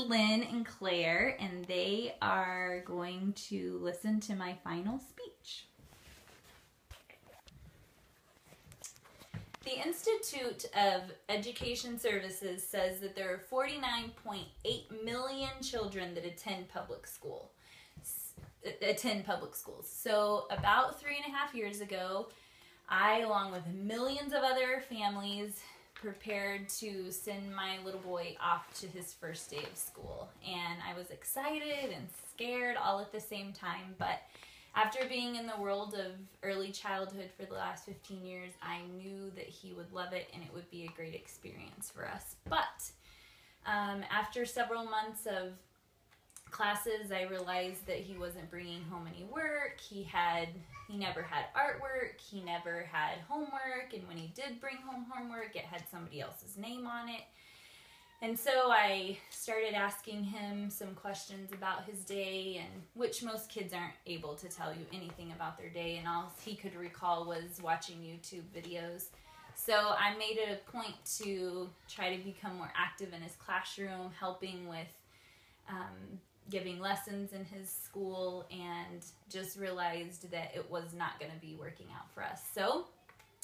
Lynn and Claire, and they are going to listen to my final speech. The Institute of Education Services says that there are 49.8 million children that attend public schools. So about 3.5 years ago, I, along with millions of other families, prepared to send my little boy off to his first day of school. And I was excited and scared all at the same time, but after being in the world of early childhood for the last 15 years, I knew that he would love it and it would be a great experience for us. But after several months of classes, I realized that he wasn't bringing home any work. He never had artwork. He never had homework. And when he did bring home homework, it had somebody else's name on it. And so I started asking him some questions about his day, and which most kids aren't able to tell you anything about their day, and all he could recall was watching YouTube videos. So I made it a point to try to become more active in his classroom, helping with giving lessons in his school, and just realized that it was not going to be working out for us. So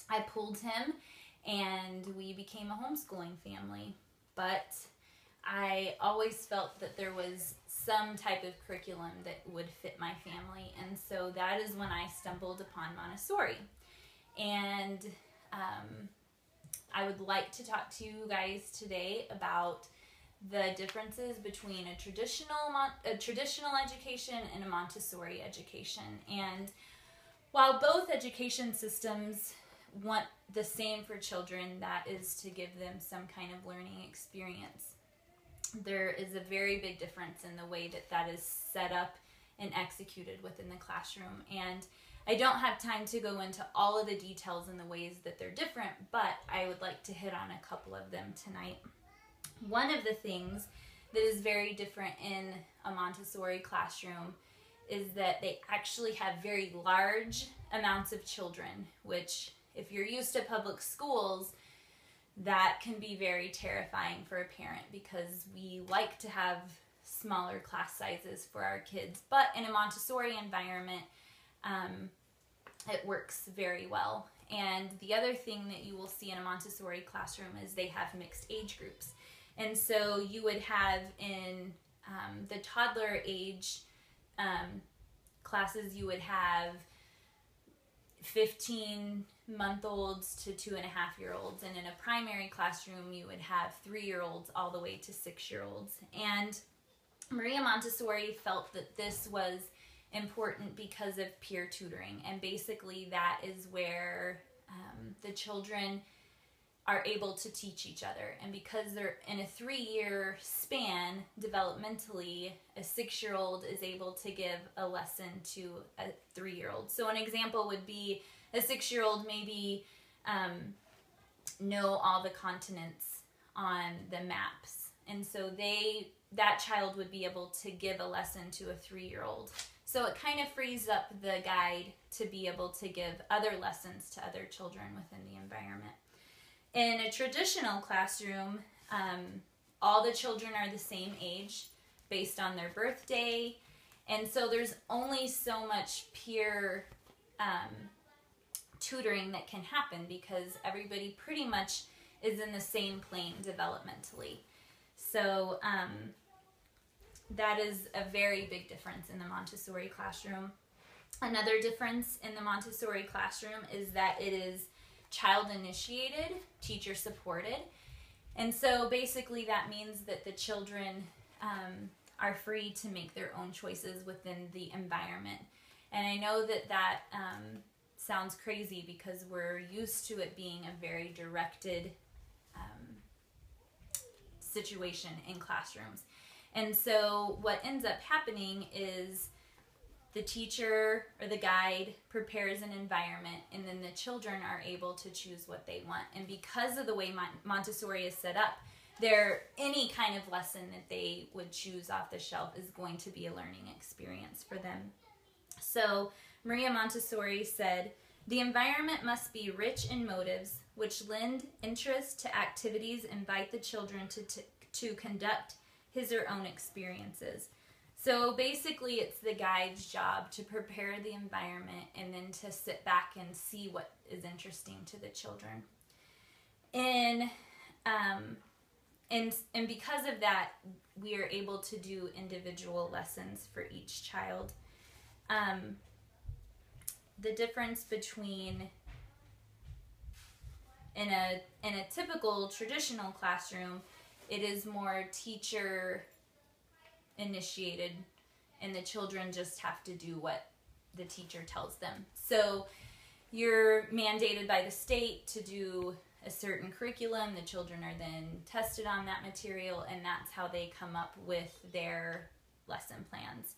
I pulled him and we became a homeschooling family. But I always felt that there was some type of curriculum that would fit my family, and so that is when I stumbled upon Montessori. And I would like to talk to you guys today about the differences between a traditional education and a Montessori education. And while both education systems want the same for children, that is to give them some kind of learning experience, there is a very big difference in the way that that is set up and executed within the classroom. And I don't have time to go into all of the details and the ways that they're different, but I would like to hit on a couple of them tonight. One of the things that is very different in a Montessori classroom is that they actually have very large amounts of children, which, if you're used to public schools, that can be very terrifying for a parent, because we like to have smaller class sizes for our kids. But in a Montessori environment, it works very well. And the other thing that you will see in a Montessori classroom is they have mixed age groups. And so you would have in the toddler age classes, you would have 15-month-olds to 2.5-year-olds, and in a primary classroom you would have 3-year-olds all the way to 6-year-olds. And Maria Montessori felt that this was important because of peer tutoring, and basically that is where the children are able to teach each other. And because they're in a 3-year span developmentally, a 6-year-old is able to give a lesson to a 3-year-old. So an example would be a 6-year-old maybe know all the continents on the maps, and so that child would be able to give a lesson to a 3-year-old. So it kind of frees up the guide to be able to give other lessons to other children within the environment. In a traditional classroom, all the children are the same age based on their birthday, and so there's only so much peer tutoring that can happen, because everybody pretty much is in the same plane developmentally. So that is a very big difference in the Montessori classroom. Another difference in the Montessori classroom is that it is child-initiated, teacher-supported. And so basically that means that the children are free to make their own choices within the environment. And I know that sounds crazy, because we're used to it being a very directed situation in classrooms. And so what ends up happening is the teacher or the guide prepares an environment, and then the children are able to choose what they want. And because of the way Montessori is set up, any kind of lesson that they would choose off the shelf is going to be a learning experience for them. So Maria Montessori said, "The environment must be rich in motives which lend interest to activities, invite the children to conduct his or own experiences. So basically it's the guide's job to prepare the environment and then to sit back and see what is interesting to the children. And because of that, we are able to do individual lessons for each child. The difference between in a typical traditional classroom, it is more teacher initiated, and the children just have to do what the teacher tells them. So you're mandated by the state to do a certain curriculum. The children are then tested on that material, and that's how they come up with their lesson plans.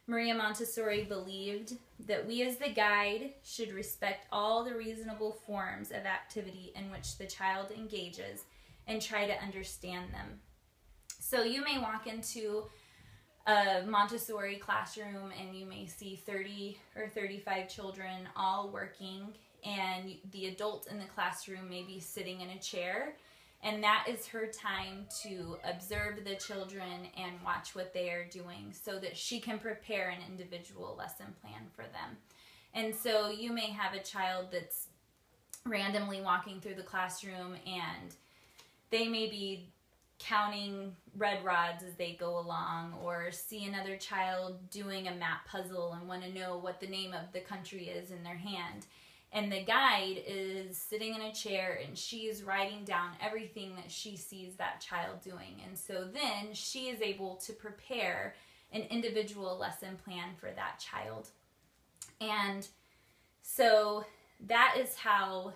Maria Montessori believed that we as the guide should respect all the reasonable forms of activity in which the child engages and try to understand them. So you may walk into a Montessori classroom and you may see 30 or 35 children all working, and the adult in the classroom may be sitting in a chair, and that is her time to observe the children and watch what they are doing so that she can prepare an individual lesson plan for them. And so you may have a child that's randomly walking through the classroom and they may be counting red rods as they go along, or see another child doing a map puzzle and want to know what the name of the country is in their hand. And the guide is sitting in a chair and she is writing down everything that she sees that child doing. And so then she is able to prepare an individual lesson plan for that child. And so that is how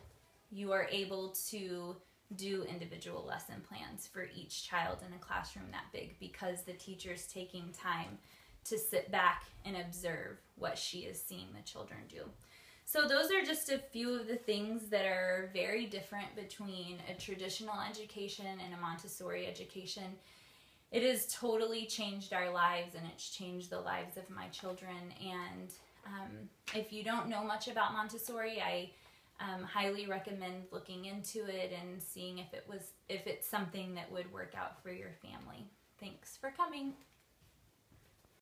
you are able to do individual lesson plans for each child in a classroom that big, because the teacher's taking time to sit back and observe what she is seeing the children do. So those are just a few of the things that are very different between a traditional education and a Montessori education. It has totally changed our lives, and it's changed the lives of my children. And if you don't know much about Montessori, I highly recommend looking into it and seeing if it's something that would work out for your family. Thanks for coming.